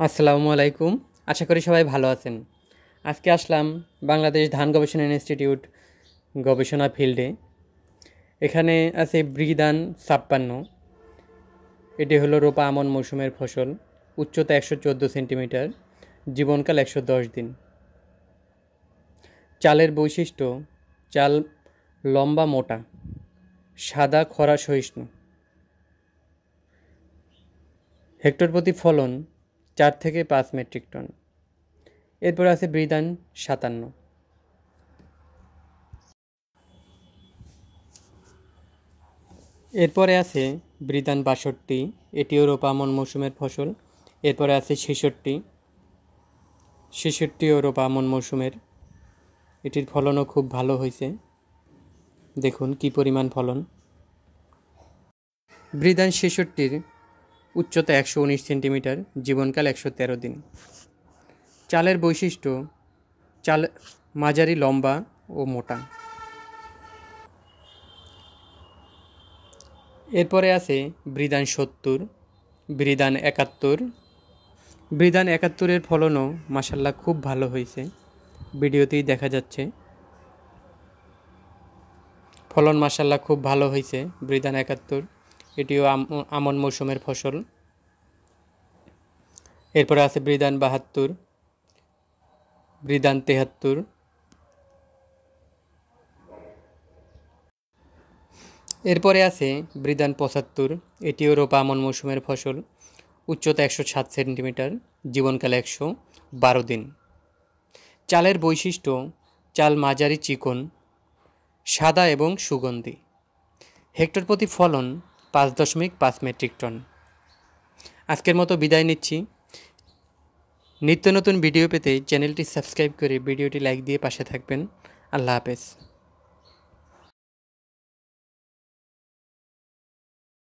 আসসালামু আলাইকুম। আশা করি সবাই ভালো আছেন। আজকে আসলাম বাংলাদেশ ধান গবেষণা ইনস্টিটিউট গবেষণা ফিল্ডে। এখানে আছে বৃদান ৫৬। এটি হলো রোপা আমন মৌসুমের ফসল। উচ্চতা ১১৪ সেন্টিমিটার, জীবনকাল ১১০ দিন। চালের বৈশিষ্ট্য: চাল লম্বা মোটা, সাদা খরা সহিষ্ণু। হেক্টর প্রতি ফলন ৪ থেকে ৫ মেট্রিক টন। এরপর আছে বৃদান ৫৭। এরপরে আছে বৃদান ৬২। এটিও রোপা আমন মৌসুমের ফসল। এরপরে আছে ৬৬। ৬৬ও রোপা আমন মৌসুমের। এটির ফলনও খুব ভালো হয়েছে, দেখুন কি পরিমাণ ফলন। বৃদান ৬৬-র উচ্চতা ১১৯ সেন্টিমিটার, জীবনকাল ১১৩ দিন। চালের বৈশিষ্ট্য: চাল মাঝারি লম্বা ও মোটা। এরপরে আছে বৃদান ৭০, বৃদান ৭১। বৃদান ৭১-এর ফলনও মাশাআল্লাহ খুব ভালো হয়েছে, ভিডিওতেই দেখা যাচ্ছে। ফলন মাশাআল্লাহ খুব ভালো হয়েছে বৃদান ৭১। এটিও আমন মৌসুমের ফসল। এরপরে আছে বৃদান ৭২, বৃদান ৭৩। এরপরে আছে বৃদান ৭৫। এটিও রোপা আমন মৌসুমের ফসল। উচ্চতা ১০৭ সেন্টিমিটার, জীবনকাল ১১২ দিন। চালের বৈশিষ্ট্য: চাল মাঝারি চিকন, সাদা এবং সুগন্ধি। হেক্টর প্রতি ফলন ৫.৫ মেট্রিক টন। আজকের মতো বিদায় নিচ্ছি। নিত্য নতুন ভিডিও পেতে চ্যানেলটি সাবস্ক্রাইব করে ভিডিওটি লাইক দিয়ে পাশে থাকবেন। আল্লাহ হাফেজ।